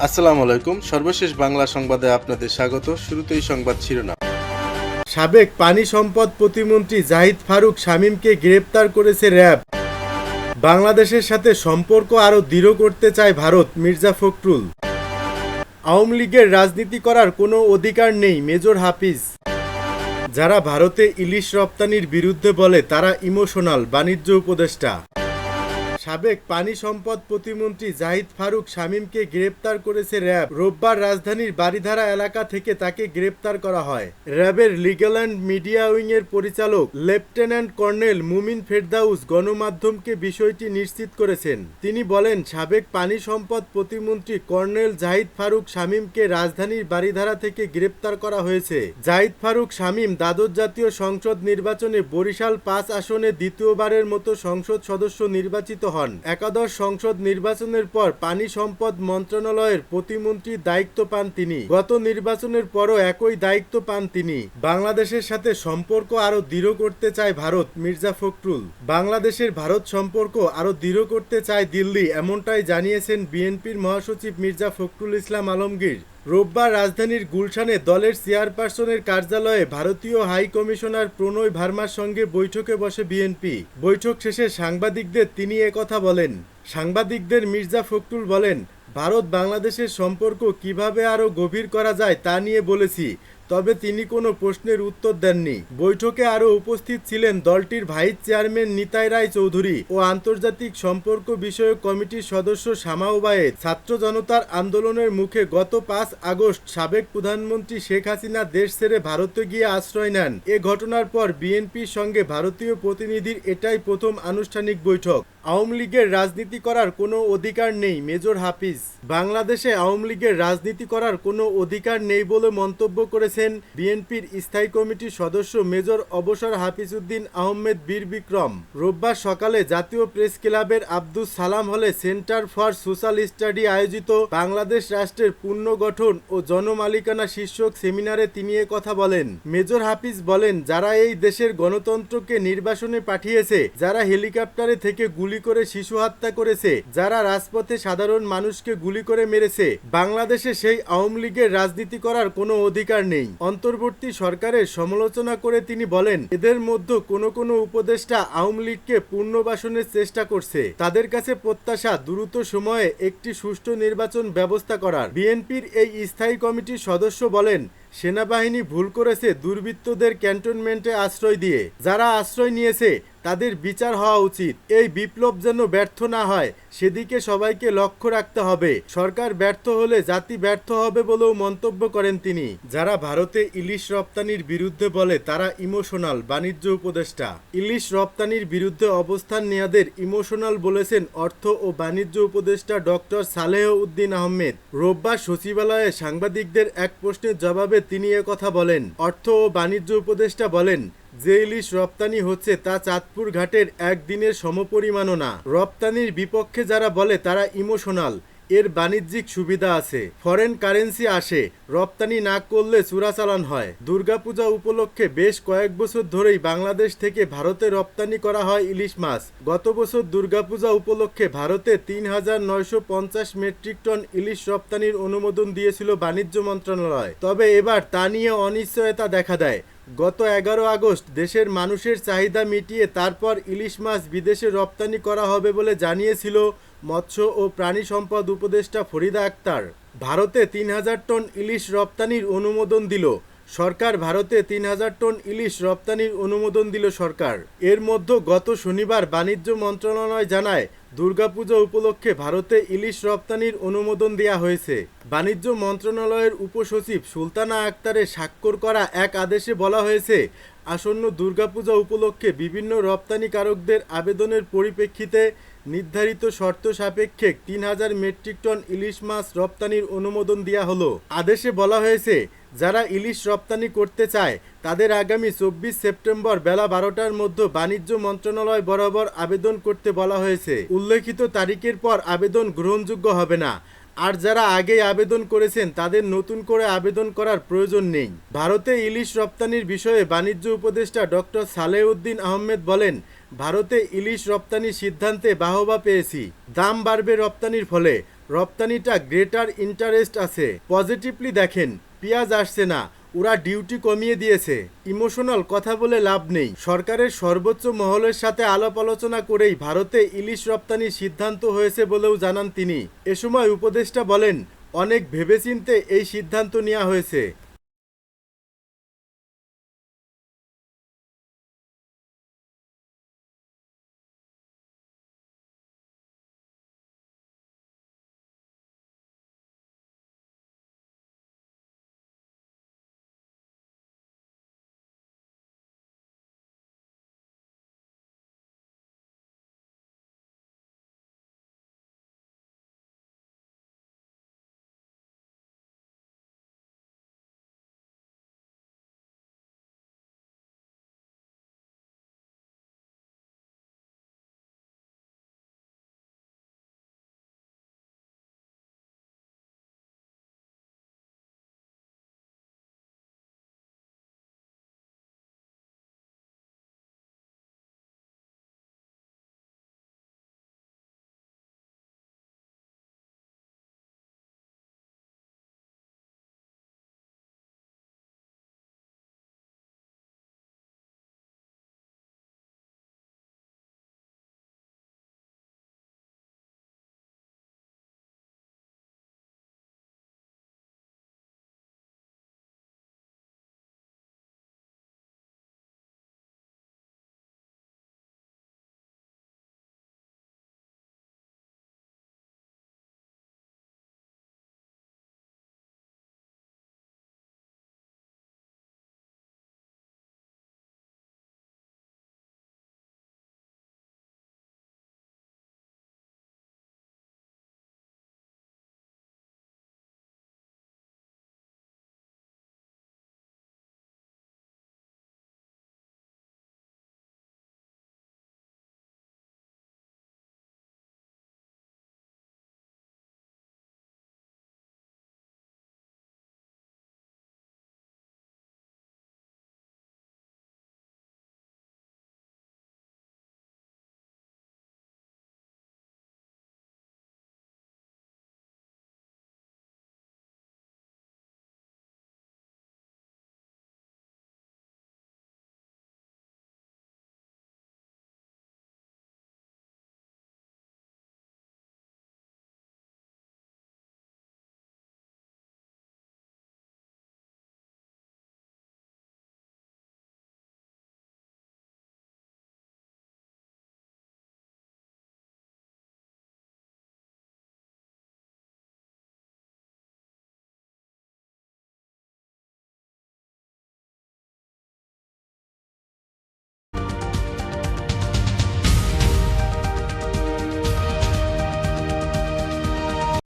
আসসালামু আলাইকুম। সর্বশেষ বাংলা সংবাদে আপনাদের স্বাগত। শুরুতেই সংবাদ শিরোনাম। সাবেক পানি সম্পদ প্রতিমন্ত্রী জাহিদ ফারুক শামীমকে গ্রেপ্তার করেছে র্যাব। বাংলাদেশের সাথে সম্পর্ক আরও দৃঢ় করতে চায় ভারত, মির্জা ফখরুল। আওয়ামী লীগের রাজনীতি করার কোনো অধিকার নেই, মেজর হাফিজ। যারা ভারতে ইলিশ রপ্তানির বিরুদ্ধে বলে তারা ইমোশনাল, বাণিজ্য উপদেষ্টা। সাবেক পানি সম্পদ প্রতিমন্ত্রী জাহিদ ফারুক শামীমকে গ্রেপ্তার করেছে র্যাব। রোববার রাজধানীর বারিধারা এলাকা থেকে তাকে গ্রেপ্তার করা হয়। র্যাবের লিগ্যাল অ্যান্ড মিডিয়া উইংয়ের পরিচালক লেফটেন্যান্ট কর্নেল মুমিন ফেরদাউস গণমাধ্যমকে বিষয়টি নিশ্চিত করেছেন। তিনি বলেন, সাবেক পানি সম্পদ প্রতিমন্ত্রী কর্নেল জাহিদ ফারুক শামীমকে রাজধানীর বারিধারা থেকে গ্রেপ্তার করা হয়েছে। জাহিদ ফারুক শামীম দ্বাদশ জাতীয় সংসদ নির্বাচনে বরিশাল ৫ আসনে দ্বিতীয়বারের মতো সংসদ সদস্য নির্বাচিত হন। একাদশ সংসদ নির্বাচনের পর পানি সম্পদ মন্ত্রণালয়ের প্রতিমন্ত্রীর দায়িত্ব পান তিনি। গত নির্বাচনের পরও একই দায়িত্ব পান তিনি। বাংলাদেশের সাথে সম্পর্ক আরও দৃঢ় করতে চায় ভারত, মির্জা ফখরুল। বাংলাদেশের ভারত সম্পর্ক আরও দৃঢ় করতে চায় দিল্লি, এমনটাই জানিয়েছেন বিএনপির মহাসচিব মির্জা ফখরুল ইসলাম আলমগীর। রোববার রাজধানীর গুলশানে দলের চেয়ারপারসনের কার্যালয়ে ভারতীয় হাই কমিশনার প্রণয় ভার্মার সঙ্গে বৈঠকে বসে বিএনপি। বৈঠক শেষে সাংবাদিকদের তিনি একথা বলেন। সাংবাদিকদের মির্জা ফখরুল বলেন, ভারত বাংলাদেশের সম্পর্ক কিভাবে আরও গভীর করা যায় তা নিয়ে বলেছি, তবে তিনি কোনো প্রশ্নের উত্তর দেননি। বৈঠকে আরও উপস্থিত ছিলেন দলটির ভাইস চেয়ারম্যান নিতাই রায় চৌধুরী ও আন্তর্জাতিক সম্পর্ক বিষয়ক কমিটির সদস্য শামা ওবায়েদ। ছাত্র জনতার আন্দোলনের মুখে গত ৫ আগস্ট সাবেক প্রধানমন্ত্রী শেখ হাসিনা দেশ ছেড়ে ভারতে গিয়ে আশ্রয় নেন। এ ঘটনার পর বিএনপির সঙ্গে ভারতীয় প্রতিনিধির এটাই প্রথম আনুষ্ঠানিক বৈঠক। আওয়ামী লীগের রাজনীতি করার কোনো অধিকার নেই, মেজর হাফিজ। বাংলাদেশে আওয়ামী লীগের রাজনীতি করার কোনো অধিকার নেই বলে মন্তব্য করেছেন বিএনপির স্থায়ী কমিটির সদস্য মেজর অবসর হাফিজউদ্দিন আহমেদ বীর বিক্রম। রোববার সকালে জাতীয় প্রেস ক্লাবের আব্দুস সালাম হলে সেন্টার ফর সোশ্যাল স্টাডি আয়োজিত বাংলাদেশ রাষ্ট্রের পুনর্গঠন ও জনমালিকানা শীর্ষক সেমিনারে তিনি কথা বলেন। মেজর হাফিজ বলেন, যারা এই দেশের গণতন্ত্রকে নির্বাসনে পাঠিয়েছে, যারা হেলিকপ্টারে থেকে গুলি করে শিশু হত্যা করেছে, যারা রাজপথে সাধারণ মানুষকে গুলি করে মেরেছে, বাংলাদেশে সেই আওয়ামী লীগের রাজনীতি করার কোনো অধিকার নেই। অন্তর্বর্তী সরকারের সমালোচনা করে তিনি বলেন, এদের মধ্যে কোনো উপদেষ্টা আওয়ামী লীগকে পুনর্বাসনের চেষ্টা করছে। তাদের কাছে প্রত্যাশা দ্রুত সময়ে একটি সুষ্ঠু নির্বাচন ব্যবস্থা করার। বিএনপির এই স্থায়ী কমিটির সদস্য বলেন, সেনাবাহিনী ভুল করেছে দুর্বৃত্তদের ক্যান্টনমেন্টে আশ্রয় দিয়ে। যারা আশ্রয় নিয়েছে তাদের বিচার হওয়া উচিত। এই বিপ্লব যেন ব্যর্থ না হয় সেদিকে সবাইকে লক্ষ্য রাখতে হবে। সরকার ব্যর্থ হলে জাতি ব্যর্থ হবে বলেও মন্তব্য করেন তিনি। যারা ভারতে ইলিশ রপ্তানির বিরুদ্ধে বলে তারা ইমোশনাল, বাণিজ্য উপদেষ্টা। ইলিশ রপ্তানির বিরুদ্ধে অবস্থান নেয়াদের ইমোশনাল বলেছেন অর্থ ও বাণিজ্য উপদেষ্টা ডক্টর সালেহ উদ্দিন আহমেদ। রোববার সচিবালয়ে সাংবাদিকদের এক প্রশ্নের জবাবে তিনি কথা বলেন। অর্থ ও বাণিজ্য উপদেষ্টা বলেন, যে ইলিশ রপ্তানি হচ্ছে তা চাঁদপুর ঘাটের একদিনের সমপরিমাণও না। রপ্তানির বিপক্ষে যারা বলে তারা ইমোশনাল। এর বাণিজ্যিক সুবিধা আছে, ফরেন কারেন্সি আসে, রপ্তানি না করলে চোরাচালান হয়। দুর্গাপূজা উপলক্ষে বেশ কয়েক বছর ধরেই বাংলাদেশ থেকে ভারতে রপ্তানি করা হয় ইলিশ মাছ। গত বছর দুর্গাপূজা উপলক্ষে ভারতে ৩,৯৫০ মেট্রিক টন ইলিশ রপ্তানির অনুমোদন দিয়েছিল বাণিজ্য মন্ত্রণালয়। তবে এবার তা নিয়ে অনিশ্চয়তা দেখা দেয়। গত ১১ আগস্ট দেশের মানুষের চাহিদা মিটিয়ে তারপর ইলিশ মাছ বিদেশে রপ্তানি করা হবে বলে জানিয়েছিল মৎস্য ও প্রাণী সম্পদ উপদেষ্টা ফরিদা আক্তার। ভারতে ৩,০০০ টন ইলিশ রপ্তানির অনুমোদন দিল সরকার। ভারতে ৩,০০০ টন ইলিশ রপ্তানির অনুমোদন দিল সরকার। এর মধ্যে গত শনিবার বাণিজ্য মন্ত্রণালয় জানায়, দুর্গাপূজা উপলক্ষে ভারতে ইলিশ রপ্তানির অনুমোদন দেয়া হয়েছে। বাণিজ্য মন্ত্রণালয়ের উপসচিব সুলতানা আক্তারের স্বাক্ষর করা এক আদেশে বলা হয়েছে, আসন্ন দুর্গাপূজা উপলক্ষে বিভিন্ন রপ্তানিকারকদের আবেদনের পরিপ্রেক্ষিতে নির্ধারিত শর্ত সাপেক্ষে ৩,০০০ মেট্রিক টন ইলিশ মাছ রপ্তানির অনুমোদন দেওয়া হলো। আদেশে বলা হয়েছে, যারা ইলিশ রপ্তানি করতে চায় তাদের আগামী ২৪ সেপ্টেম্বর বেলা ১২টার মধ্যে বাণিজ্য মন্ত্রণালয় বরাবর আবেদন করতে বলা হয়েছে। উল্লেখিত তারিখের পর আবেদন গ্রহণযোগ্য হবে না। আর যারা আগেই আবেদন করেছেন তাদের নতুন করে আবেদন করার প্রয়োজন নেই। ভারতে ইলিশ রপ্তানির বিষয়ে বাণিজ্য উপদেষ্টা ডক্টর সালেহ উদ্দিন আহমেদ বলেন, ভারতে ইলিশ রপ্তানির সিদ্ধান্তে বাহবা পেয়েছি। দাম বাড়বে রপ্তানির ফলে। রপ্তানিটা গ্রেটার ইন্টারেস্ট আছে। পজিটিভলি দেখেন, পেঁয়াজ আসছে না, ওরা ডিউটি কমিয়ে দিয়েছে। ইমোশনাল কথা বলে লাভ নেই। সরকারের সর্বোচ্চ মহলের সাথে আলাপ আলোচনা করেই ভারতে ইলিশ রপ্তানির সিদ্ধান্ত হয়েছে বলেও জানান তিনি। এ সময় উপদেষ্টা বলেন, অনেক ভেবেচিন্তে এই সিদ্ধান্ত নেওয়া হয়েছে।